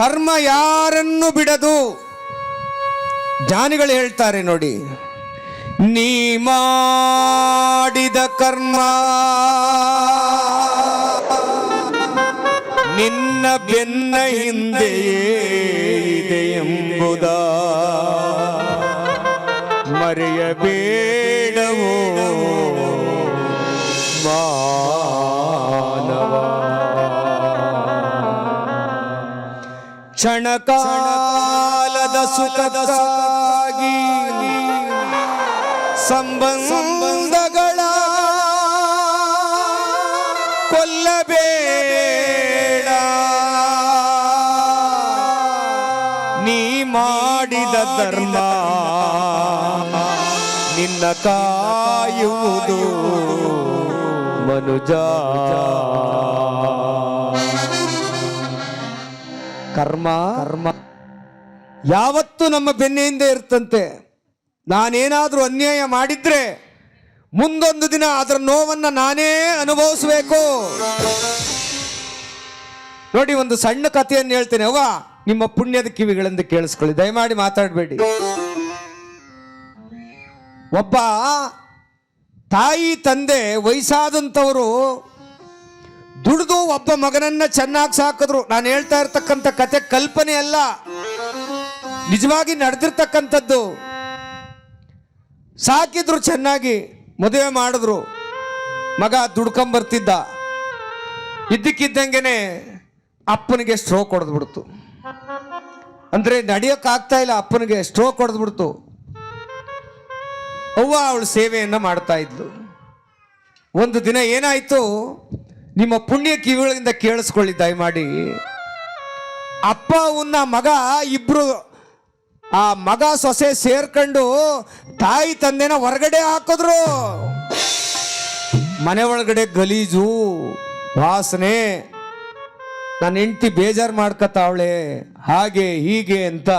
ಕರ್ಮ ಯಾರನ್ನು ಬಿಡದು. ಜ್ಞಾನಿಗಳು ಹೇಳ್ತಾರೆ ನೋಡಿ, ನೀ ಮಾಡಿದ ಕರ್ಮ ನಿನ್ನ ಬೆನ್ನ ಹಿಂದೆಯೇ ಇದೆ ಎಂಬುದ ಮರೆಯಬೇಡವೋ ಮಾನವ. ಕ್ಷಣಕಾಲದ ಸುಖದಗಾಗಿ ಸಂಬಂಧಗಳ ಕೊಲ್ಲಬೇಡ. ನೀ ಮಾಡಿದ ಧರ್ಮ ನಿನ್ನ ಕಾಯುವುದು ಮನುಜ. ಕರ್ಮ ಯಾವತ್ತೂ ನಮ್ಮ ಬೆನ್ನೆಯಿಂದ ಇರ್ತಂತೆ. ನಾನೇನಾದ್ರೂ ಅನ್ಯಾಯ ಮಾಡಿದ್ರೆ ಮುಂದೊಂದು ದಿನ ಅದರ ನೋವನ್ನ ನಾನೇ ಅನುಭವಿಸಬೇಕು. ನೋಡಿ, ಒಂದು ಸಣ್ಣ ಕಥೆಯನ್ನು ಹೇಳ್ತೇನೆ. ಅವ್ವ, ನಿಮ್ಮ ಪುಣ್ಯದ ಕಿವಿಗಳಿಂದ ಕೇಳಿಸ್ಕೊಳ್ಳಿ, ದಯಮಾಡಿ ಮಾತಾಡಬೇಡಿ. ಒಬ್ಬ ತಾಯಿ ತಂದೆ ವಯಸ್ಸಾದಂಥವರು ದುಡಿದು ಒಬ್ಬ ಮಗನನ್ನ ಚೆನ್ನಾಗಿ ಸಾಕಿದ್ರು. ನಾನು ಹೇಳ್ತಾ ಇರ್ತಕ್ಕಂಥ ಕತೆ ಕಲ್ಪನೆ ಅಲ್ಲ, ನಿಜವಾಗಿ ನಡೆದಿರ್ತಕ್ಕಂಥದ್ದು. ಸಾಕಿದ್ರು, ಚೆನ್ನಾಗಿ ಮದುವೆ ಮಾಡಿದ್ರು. ಮಗ ದುಡ್ಕೊಂಬರ್ತಿದ್ದ. ಇದ್ದಕ್ಕಿದ್ದಂಗೆನೆ ಅಪ್ಪನಿಗೆ ಸ್ಟ್ರೋಕ್ ಹೊಡೆದ್ಬಿಡ್ತು. ಅಂದ್ರೆ ನಡೆಯೋಕ್ಕಾಗ್ತಾ ಇಲ್ಲ, ಅಪ್ಪನಿಗೆ ಸ್ಟ್ರೋಕ್ ಹೊಡೆದ್ಬಿಡ್ತು. ಅವ್ವ ಅವಳು ಸೇವೆಯನ್ನ ಮಾಡ್ತಾ ಇದ್ಲು. ಒಂದು ದಿನ ಏನಾಯ್ತು, ನಿಮ್ಮ ಪುಣ್ಯ ಕಿವಿಗಳಿಂದ ಕೇಳಿಸ್ಕೊಳ್ಳಿ ದಯಮಾಡಿ. ಅಪ್ಪ ಅವನ್ನ ಮಗ ಇಬ್ರು, ಆ ಮಗ ಸೊಸೆ ಸೇರ್ಕೊಂಡು ತಾಯಿ ತಂದೆನ ಹೊರಗಡೆ ಹಾಕಿದ್ರು. ಮನೆ ಒಳಗಡೆ ಗಲೀಜು ವಾಸನೆ. ನನ್ನ ಹೆಂಡತಿ ಬೇಜಾರು ಮಾಡ್ಕತ್ತಾವಳೆ, ಹಾಗೆ ಹೀಗೆ ಅಂತ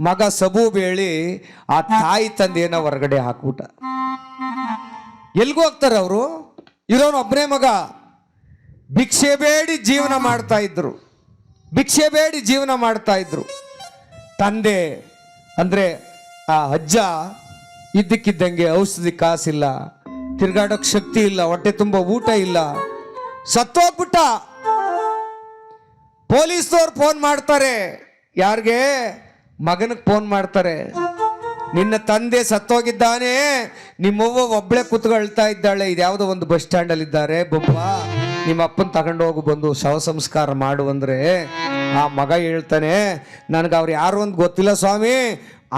ಮಗ ಸಬೂ ಬೇಳಿ ಆ ತಾಯಿ ತಂದೆಯನ್ನ ಹೊರಗಡೆ ಹಾಕ್ಬಿಟ್ಟ. ಎಲ್ಗೂ ಹೋಗ್ತಾರೆ ಅವರು? ಇರೋನು ಒಬ್ಬನೇ ಮಗ. ಭಿಕ್ಷೆ ಬೇಡಿ ಜೀವನ ಮಾಡ್ತಾ ಇದ್ರು, ಭಿಕ್ಷೆ ಬೇಡಿ ಜೀವನ ಮಾಡ್ತಾ ಇದ್ರು. ತಂದೆ ಅಂದ್ರೆ ಆ ಅಜ್ಜ ಇದ್ದಕ್ಕಿದ್ದಂಗೆ ಔಷಧಿ ಕಾಸಿಲ್ಲ, ತಿರ್ಗಾಡೋಕ್ ಶಕ್ತಿ ಇಲ್ಲ, ಹೊಟ್ಟೆ ತುಂಬ ಊಟ ಇಲ್ಲ, ಸತ್ತೋಗ್ಬಿಟ್ಟ. ಪೊಲೀಸ್ನವ್ರು ಫೋನ್ ಮಾಡ್ತಾರೆ. ಯಾರಿಗೆ? ಮಗನಿಗೆ ಫೋನ್ ಮಾಡ್ತಾರೆ. ನಿನ್ನ ತಂದೆ ಸತ್ತೋಗಿದ್ದಾನೆ, ನಿಮ್ಮವ್ವ ಒಬ್ಳೆ ಕೂತ್ಕೊಳ್ತಾ ಇದ್ದಾಳೆ, ಇದ್ಯಾವುದೋ ಒಂದು ಬಸ್ ಸ್ಟ್ಯಾಂಡ್ ಅಲ್ಲಿ ಇದ್ದಾರೆ, ಬೊಬ್ಬ ನಿಮ್ಮ ಅಪ್ಪನ ತಗೊಂಡೋಗು, ಬಂದು ಶವ ಸಂಸ್ಕಾರ ಮಾಡು ಅಂದ್ರೆ ಆ ಮಗ ಹೇಳ್ತಾನೆ, ನನಗೆ ಅವ್ರು ಯಾರು ಅಂತ ಗೊತ್ತಿಲ್ಲ ಸ್ವಾಮಿ,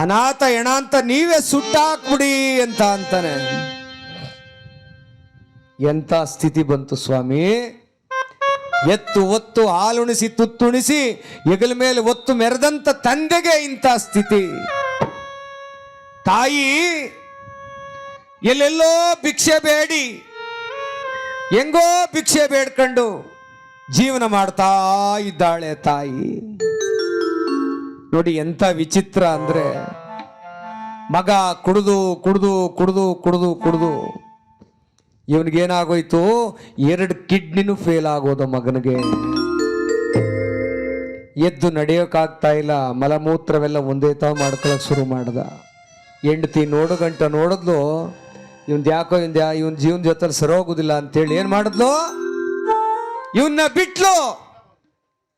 ಅನಾಥ ಹೆಣ ಅಂತ ನೀವೇ ಸುಟ್ಟಾಕ್ಬಿಡಿ ಅಂತ ಅಂತಾನೆ. ಎಂತ ಸ್ಥಿತಿ ಬಂತು ಸ್ವಾಮಿ. ಎತ್ತು ಒತ್ತು ಹಾಲುಣಿಸಿ ತುತ್ತುಣಿಸಿ ಹೆಗಲ ಮೇಲೆ ಒತ್ತು ಮೆರೆದಂತ ತಂದೆಗೆ ಇಂಥ ಸ್ಥಿತಿ. ತಾಯಿ ಎಲ್ಲೆಲ್ಲೋ ಭಿಕ್ಷೆ ಬೇಡಿ, ಹೆಂಗೋ ಭಿಕ್ಷೆ ಬೇಡ್ಕೊಂಡು ಜೀವನ ಮಾಡ್ತಾ ಇದ್ದಾಳೆ ತಾಯಿ. ನೋಡಿ ಎಂತ ವಿಚಿತ್ರ ಅಂದ್ರೆ, ಮಗ ಕುಡಿದು ಕುಡಿದು ಕುಡಿದು ಕುಡಿದು ಕುಡಿದು ಇವನಿಗೇನಾಗೋಯ್ತು, 2 ಕಿಡ್ನಿನೂ ಫೇಲ್ ಆಗೋದು ಮಗನಿಗೆ. ಎದ್ದು ನಡೆಯೋಕ್ಕಾಗ್ತಾ ಇಲ್ಲ, ಮಲಮೂತ್ರವೆಲ್ಲ ಒಂದೇ ತಾವು ಮಾಡ್ಕೊಳಕ್ ಶುರು ಮಾಡ್ದ. ಹೆಂಡತಿ ನೋಡುಗಂಟ ನೋಡಿದ್ಲು, ಇವನ್ ಜೀವನ ಜೊತೆ ಸರೋಗುದಿಲ್ಲ ಅಂತೇಳಿ ಏನ್ ಮಾಡಿದ್ಲು, ಇವನ್ನ ಬಿಟ್ಲು,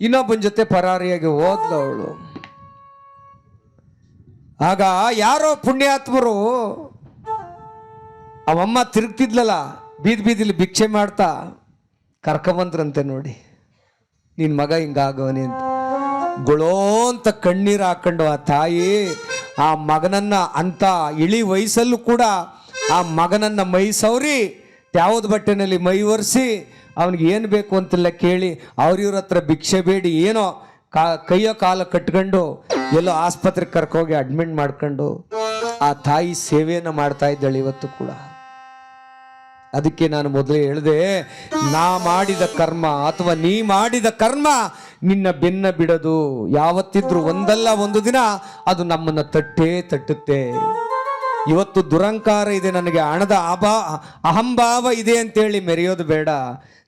ಇನ್ನೊಬ್ಬನ ಜೊತೆ ಪರಾರಿಯಾಗಿ ಹೋದ್ಲು ಅವಳು. ಆಗ ಯಾರೋ ಪುಣ್ಯಾತ್ಮರು, ಅವಮ್ಮ ತಿರುಗ್ತಿದ್ಲಲ್ಲ ಬೀದಿ ಬೀದಿಲಿ ಭಿಕ್ಷೆ ಮಾಡ್ತಾ, ಕರ್ಕೊಂಬಂದ್ರಂತೆ. ನೋಡಿ ನಿನ್ ಮಗ ಹಿಂಗಾಗವನಿ ಅಂತ ಗುಳೋ ಅಂತ ಕಣ್ಣೀರು ಹಾಕೊಂಡು ಆ ತಾಯಿ ಆ ಮಗನನ್ನ ಅಂತ ಇಳಿ ವಯಸ್ಸಲ್ಲೂ ಕೂಡ ಆ ಮಗನನ್ನ ಮೈ ಸೌರಿ ಯಾವ್ದು ಬಟ್ಟೆನಲ್ಲಿ ಮೈ ಒರೆಸಿ ಅವನಿಗೆ ಏನು ಬೇಕು ಅಂತೆಲ್ಲ ಕೇಳಿ ಅವ್ರಿವ್ರ ಹತ್ರ ಭಿಕ್ಷೆ ಬೇಡಿ ಏನೋ ಕೈಯೋ ಕಾಲ ಕಟ್ಕೊಂಡು ಎಲ್ಲೋ ಆಸ್ಪತ್ರೆಗೆ ಕರ್ಕೋಗಿ ಅಡ್ಮಿಟ್ ಮಾಡ್ಕೊಂಡು ಆ ತಾಯಿ ಸೇವೆಯನ್ನು ಮಾಡ್ತಾ ಇದ್ದಾಳೆ ಇವತ್ತು ಕೂಡ. ಅದಕ್ಕೆ ನಾನು ಮೊದಲೇ ಹೇಳಿದೆ, ನಾ ಮಾಡಿದ ಕರ್ಮ ಅಥವಾ ನೀ ಮಾಡಿದ ಕರ್ಮ ನಿನ್ನ ಬೆನ್ನ ಬಿಡದು. ಯಾವತ್ತಿದ್ರು ಒಂದಲ್ಲ ಒಂದು ದಿನ ಅದು ನಮ್ಮನ್ನ ತಟ್ಟುತ್ತೆ. ಇವತ್ತು ದುರಂಕಾರ ಇದೆ, ನನಗೆ ಹಣದ ಅಹಂಭಾವ ಇದೆ ಅಂತೇಳಿ ಮೆರೆಯೋದು ಬೇಡ.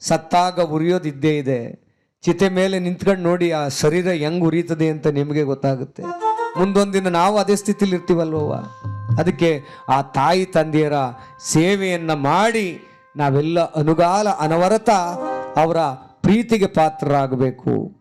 ಸತ್ತಾಗ ಉರಿಯೋದು ಇದ್ದೇ ಇದೆ. ಚಿತೆ ಮೇಲೆ ನಿಂತ್ಕೊಂಡು ನೋಡಿ ಆ ಶರೀರ ಹೆಂಗ್ ಉರಿತದೆ ಅಂತ ನಿಮಗೆ ಗೊತ್ತಾಗುತ್ತೆ. ಮುಂದೊಂದಿನ ನಾವು ಅದೇ ಸ್ಥಿತಿಲಿ ಇರ್ತೀವಲ್ವವ್ವ. ಅದಕ್ಕೆ ಆ ತಾಯಿ ತಂದೆಯರ ಸೇವೆಯನ್ನ ಮಾಡಿ ನಾವೆಲ್ಲ ಅನುಗಾಲ ಅನವರತ ಅವರ ಪ್ರೀತಿಗೆ ಪಾತ್ರರಾಗಬೇಕು.